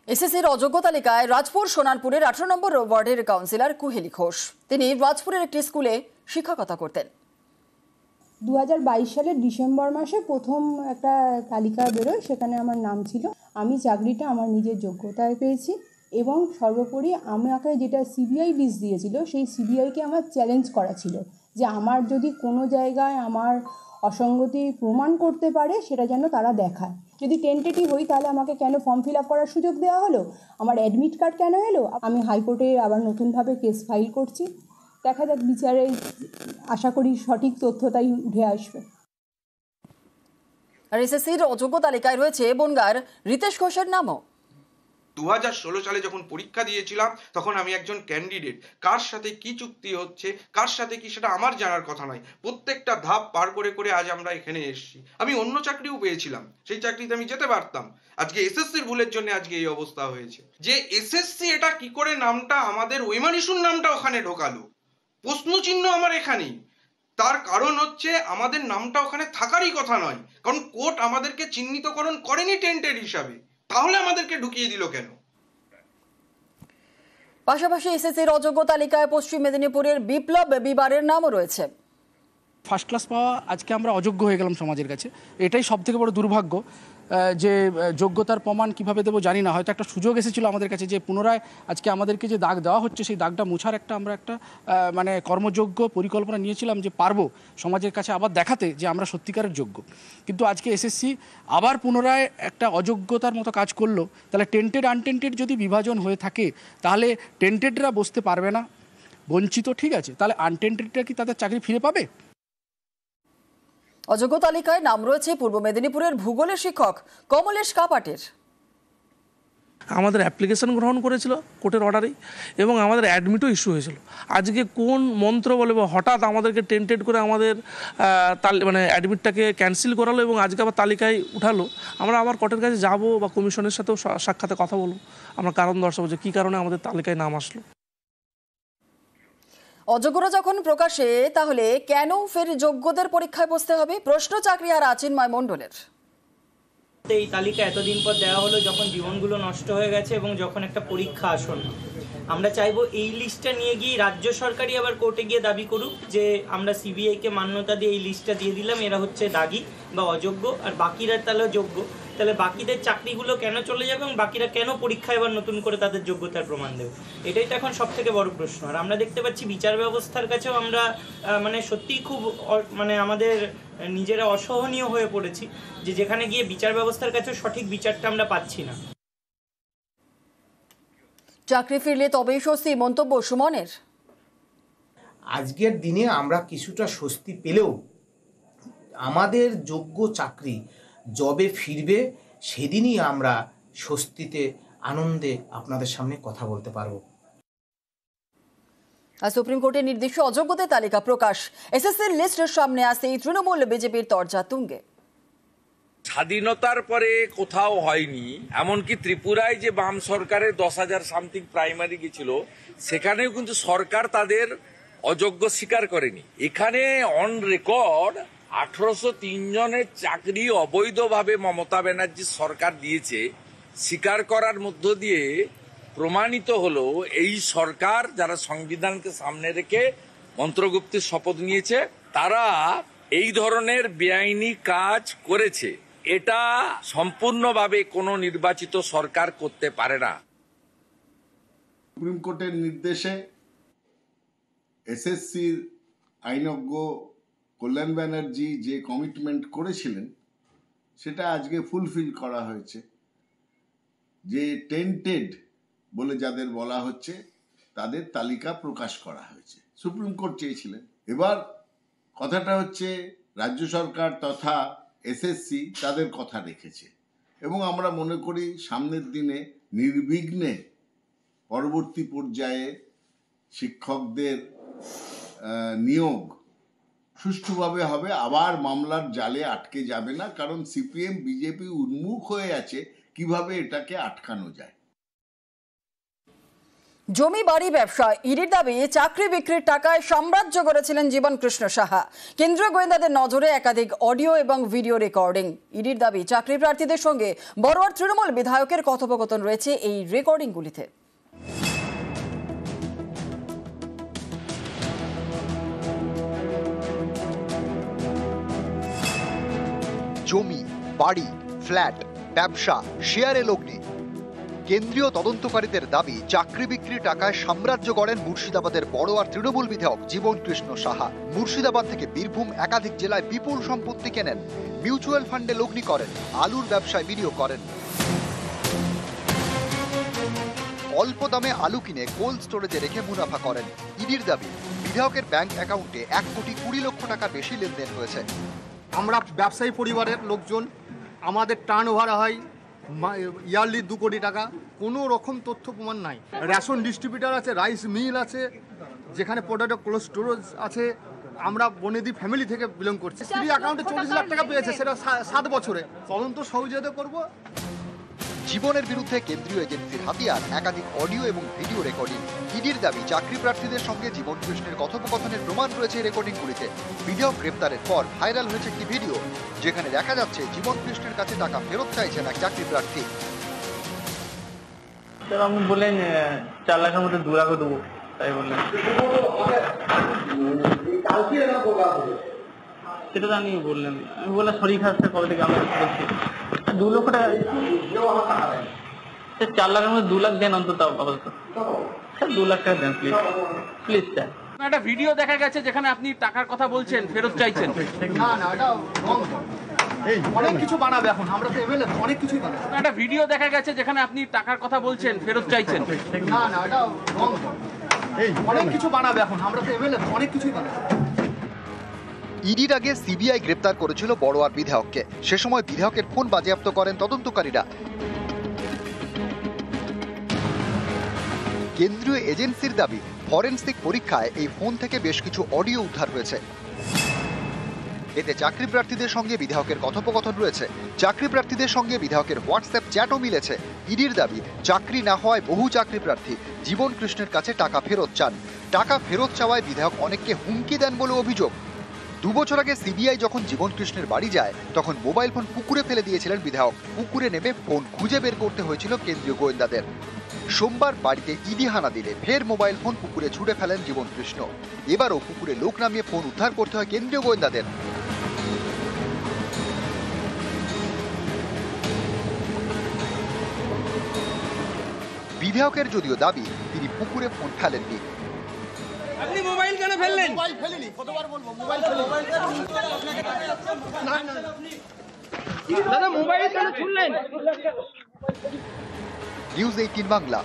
এসএসসির অযোগ্য তালিকায় রাজপুর সোনারপুরের 18 নম্বর ওয়ার্ডের কাউন্সিলর কুহেলি ঘোষ। তিনি রাজপুরের একটি স্কুলে শিক্ষকতা করতেন। 2022 সালের ডিসেম্বর মাসে প্রথম একটা তালিকা বেরোয়, সেখানে আমার নাম ছিল। আমি চাকরিটা আমার নিজের যোগ্যতায় পেয়েছি এবং সর্বোপরি আমাকে যেটা সিবিআই লিস্ট দিয়েছিল, সেই সিবিআইকে আমার চ্যালেঞ্জ করা ছিল যে আমার যদি কোনো জায়গায় আমার অসঙ্গতি প্রমাণ করতে পারে সেটা যেন তারা দেখায়। যদি টেন্টেটিভ হই তাহলে আমাকে কেন ফর্ম ফিল আপ করার সুযোগ দেওয়া হলো, আমার অ্যাডমিট কার্ড কেন এলো। আমি হাইকোর্টে আবার নতুনভাবে কেস ফাইল করছি। দেখা যাক বিচারে, আশা করি সঠিক তথ্যটাই উঠে আসবে। আর এসএসসির অযোগ্য তালিকায় রয়েছে বনগাঁর রিতেশ ঘোষের নামও। 2016 সালে যখন পরীক্ষা দিয়েছিলাম তখন আমি একজন ক্যান্ডিডেট। কার সাথে কি চুক্তি হচ্ছে, কার সাথে কি, সেটা আমার জানার কথা নয়। প্রত্যেকটা ধাপ পার করে করে আজ আমরা এখানে এসেছি। আমি অন্য চাকরিও পেয়েছিলাম, সেই চাকরিতে আমি যেতে পারতাম। আজকে এসএসসির ভুলের জন্য আজকে এই অবস্থা হয়েছে। যে এসএসসি এটা কি করে নামটা আমাদের ওইমানিসুর নামটা ওখানে ঢোকালো, প্রশ্নচিহ্ন আমার এখানেই। তার কারণ হচ্ছে আমাদের নামটা ওখানে থাকারই কথা নয়, কারণ কোর্ট আমাদেরকে চিহ্নিতকরণ করেনি টেন্টেড হিসাবে। তাহলে আমাদেরকে ঢুকিয়ে দিল কেন? পাশাপাশি এসএসসির অযোগ্য তালিকায় পশ্চিম মেদিনীপুরের বিপ্লব বিবারের নামও রয়েছে। ফার্স্ট ক্লাস পাওয়া আজকে আমরা অযোগ্য হয়ে গেলাম সমাজের কাছে। এটাই সব থেকে বড় দুর্ভাগ্য যে যোগ্যতার প্রমাণ কিভাবে দেবো জানি না। হয়তো একটা সুযোগ এসেছিলো আমাদের কাছে যে পুনরায় আজকে আমাদেরকে যে দাগ দেওয়া হচ্ছে সেই দাগটা মোছার আমরা একটা মানে কর্মযোগ্য পরিকল্পনা নিয়েছিলাম যে পারবো সমাজের কাছে আবার দেখাতে যে আমরা সত্যিকারের যোগ্য। কিন্তু আজকে এসএসসি আবার পুনরায় একটা অযোগ্যতার মতো কাজ করলো। তাহলে টেন্টেড আনটেন্টেড যদি বিভাজন হয়ে থাকে তাহলে টেন্টেডরা বসতে পারবে না, বঞ্চিত, ঠিক আছে, তাহলে আনটেন্টেডরা কি তাদের চাকরি ফিরে পাবে? অযোগ্য তালিকায় নাম রয়েছে পূর্ব মেদিনীপুরের ভূগোলের শিক্ষক কমলেশ কাপাটের। আমাদের অ্যাপ্লিকেশন গ্রহণ করেছিল কোর্টের অর্ডারেই এবং আমাদের অ্যাডমিটও ইস্যু হয়েছিল। আজকে কোন মন্ত্র বলে বা হঠাৎ আমাদেরকে টেন্টেড করে আমাদের মানে অ্যাডমিটটাকে ক্যান্সেল করালো এবং আজকে আবার তালিকায় উঠালো। আমরা আবার কোর্টের কাছে যাব বা কমিশনের সাথেও সাক্ষাতে কথা বলবো, আমরা কারণ দর্শাবো যে কী কারণে আমাদের তালিকায় নাম আসলো। অযোগ্যরা যখন প্রকাশে, তাহলে কেন ফের যোগ্যদের পরীক্ষায় বসতে হবে? প্রশ্ন চাকরি আর চিন্ময় মণ্ডলের। এই তালিকা এতদিন পর দেওয়া হলো যখন জীবনগুলো নষ্ট হয়ে গেছে এবং যখন একটা পরীক্ষা আসন্ন, আমরা চাইবো এই লিস্টটা নিয়ে গিয়ে রাজ্য সরকারই আবার কোর্টে গিয়ে দাবি করুক যে আমরা সিবিআইকে মান্যতা দিয়ে এই লিস্টটা দিয়ে দিলাম, এরা হচ্ছে দাগী বা অযোগ্য, আর বাকিরা তাহলে যোগ্য। তাহলে বাকিদের চাকরিগুলো কেন চলে যাবে এবং বাকিরা কেন পরীক্ষায় এবার নতুন করে তাদের যোগ্যতার প্রমাণ দেবে? এটাই তো এখন সব থেকে বড় প্রশ্ন। আর আমরা দেখতে পাচ্ছি বিচার ব্যবস্থার কাছেও আমরা মানে সত্যিই খুব মানে আমাদের নিজেরা অসহনীয় হয়ে পড়েছি যে যেখানে গিয়ে বিচার ব্যবস্থার কাছে সঠিক বিচারটা আমরা পাচ্ছি না। চাকরি ফিরলে তবেই স্বস্তি, মন্তব্য সুমনের। আজকের দিনে আমরা কিছুটা স্বস্তি পেলেও আমাদের যোগ্য চাকরি জবে ফিরবে সেদিনই আমরা স্বস্তিতে আনন্দে আপনাদের সামনে কথা বলতে পারবো। আর সুপ্রিম কোর্টের নির্দিষ্ট অযোগ্যদের তালিকা প্রকাশ। এসএসসির লিস্টের সামনে আসতেই তৃণমূল বিজেপির তরজা তুঙ্গে। স্বাধীনতার পরে কোথাও হয়নি, এমনকি ত্রিপুরায় যে বাম সরকারের 10,000 সামথিং প্রাইমারি গেছিল সেখানেও কিন্তু সরকার তাদের অযোগ্য স্বীকার করেনি। এখানে অন রেকর্ড 1803 জনের চাকরি অবৈধভাবে মমতা ব্যানার্জি সরকার দিয়েছে। স্বীকার করার মধ্য দিয়ে প্রমাণিত হলো এই সরকার, যারা সংবিধানকে সামনে রেখে মন্ত্রগুপ্তের শপথ নিয়েছে, তারা এই ধরনের বেআইনি কাজ করেছে। এটা সম্পূর্ণভাবে কোনো নির্বাচিত সরকার করতে পারে না। সুপ্রিম কোর্টের নির্দেশে এসএসসির আইনজ্ঞ কল্যাণ ব্যানার্জি যে কমিটমেন্ট করেছিলেন সেটা আজকে ফুলফিল করা হয়েছে। যে টেন্টেড বলে যাদের বলা হচ্ছে তাদের তালিকা প্রকাশ করা হয়েছে। সুপ্রিম কোর্ট চেয়েছিলেন। এবার কথাটা হচ্ছে রাজ্য সরকার তথা এসএসসি তাদের কথা রেখেছে এবং আমরা মনে করি সামনের দিনে নির্বিঘ্নে পরবর্তী পর্যায়ে শিক্ষকদের নিয়োগ সুষ্ঠুভাবে হবে, আবার মামলার জালে আটকে যাবে না। কারণ সিপিএম বিজেপি উন্মুখ হয়ে আছে কিভাবে এটাকে আটকানো যায়। জমি বাড়ি ব্যবসা ইডির দাবি চাকরি বিক্রির টাকায় সাম্রাজ্য গড়েছিলেন জীবন কৃষ্ণ সাহা। কেন্দ্রীয় গোয়েন্দাদের নজরে একাধিক অডিও এবং ভিডিও রেকর্ডিং। ইডির দাবি চাকরি প্রার্থীদের সঙ্গে বড়ুয়ার তৃণমূল বিধায়কের কথোপকথন রয়েছে এই রেকর্ডিংগুলিতে। জমি বাড়ি ফ্ল্যাট ব্যবসা শেয়ারে লগ্নি। কেন্দ্রীয় তদন্তকারীদের দাবি চাকরি বিক্রির টাকায় সাম্রাজ্য গড়েন মুর্শিদাবাদের বড়ুয়ার তৃণমূল বিধায়ক জীবন কৃষ্ণ সাহা। মুর্শিদাবাদ থেকে বীরভূম একাধিক জেলায় বিপুল সম্পত্তি কেনেন, মিউচুয়াল ফান্ডে লগ্নি করেন, আলুর ব্যবসায় বিনিয়োগ করেন। অল্প দামে আলু কিনে কোল্ড স্টোরেজে রেখে মুনাফা করেন। ইডির দাবি বিধায়কের ব্যাংক অ্যাকাউন্টে 1,20,00,000 টাকার বেশি লেনদেন হয়েছে। আমরা ব্যবসায়ী পরিবারের লোকজন, আমাদের টার্ন ওভার হয় ইয়ারলি 2 কোটি টাকা। কোনো রকম তথ্য প্রমাণ নাই। রেশন ডিস্ট্রিবিউটার আছে, রাইস মিল আছে, যেখানে পটেটো কোল্ড স্টোরেজ আছে। আমরা বনেদি ফ্যামিলি থেকে বিলং করছি। স্ত্রী অ্যাকাউন্টে 40 লাখ টাকা পেয়েছে, সেটা 7 বছরে। তদন্ত সহযোগিতা করব। জীবনের বিরুদ্ধে কেন্দ্রীয় এজেন্সির হাতিয়ার একাধিক অডিও এবং ভিডিও রেকর্ডিং। ইডির দাবি চাকরি প্রার্থীদের সঙ্গে জীবন কৃষ্ণের কথোপকথনের প্রমাণ রয়েছে এই রেকর্ডিংগুলিতে। বিধায়ক গ্রেপ্তারের পর ভাইরাল হয়েছে একটি ভিডিও, যেখানে দেখা যাচ্ছে জীবন কৃষ্ণের কাছে টাকা ফেরত চাইছেন এক চাকরি প্রার্থী। আপনি বললেন 4 লাখের মধ্যে 2 লাখ দেবো, তাই বললেন। সেটা তো আমি বললাম, শরীর খারাপ কবে থেকে আমি বলছি 2 লক্ষ টাকা 4 লাখের মধ্যে 2 লাখ দেন অন্তত আপাতত। 2 লাখ টাকা দেন প্লিজ, প্লিজ স্যার। একটা ভিডিও দেখা গেছে যেখানে আপনি টাকার কথা বলছেন, ফেরত চাইছেন। না না, এটা অনেক কিছু বানাবে এখন। আমরা তো এমএলএ, অনেক কিছুই বানাবে। একটা ভিডিও দেখা গেছে যেখানে আপনি টাকার কথা বলছেন, ফেরত চাইছেন। না না, এটা অনেক কিছু বানাবে এখন। আমরা তো এমএলএ, অনেক কিছুই বানাবে। ইডির আগে সিবিআই গ্রেপ্তার করেছিল বড়ুয়ার বিধায়ককে। সে সময় বিধায়কের ফোন বাজেয়াপ্ত করেন তদন্তকারীরা। কেন্দ্রীয় এজেন্সির দাবি ফরেনসিক পরীক্ষায় এই ফোন থেকে বেশ কিছু অডিও উদ্ধার হয়েছে। এতে চাকরি প্রার্থীদের সঙ্গে বিধায়কের কথোপকথন রয়েছে। চাকরি প্রার্থীদের সঙ্গে বিধায়কের হোয়াটসঅ্যাপ চ্যাটও মিলেছে। ইডির দাবি চাকরি না হওয়ায় বহু চাকরি প্রার্থী জীবন কৃষ্ণের কাছে টাকা ফেরত চান। টাকা ফেরত চাওয়ায় বিধায়ক অনেককে হুমকি দেন বলে অভিযোগ। 2 বছর আগে সিবিআই যখন জীবন কৃষ্ণের বাড়ি যায়, তখন মোবাইল ফোন পুকুরে ফেলে দিয়েছিলেন বিধায়ক। পুকুরে নেমে ফোন খুঁজে বের করতে হয়েছিল কেন্দ্রীয় গোয়েন্দাদের। সোমবার বাড়িতে ইডি হানা দিলে ফের মোবাইল ফোন পুকুরে ছুড়ে ফেলেন জীবন কৃষ্ণ। এবারও পুকুরে লোক নামিয়ে ফোন উদ্ধার করতে হয় কেন্দ্রীয় গোয়েন্দাদের। বিধায়কের যদিও দাবি তিনি পুকুরে ফোন ফেলেননি। আপনি মোবাইল কেন ফেললেন? মোবাইল ফেলিনি, কতবার বলবো মোবাইল ফেলিনি। দাদা মোবাইল কেন ছুড়লেন? নিউজ 18 বাংলা।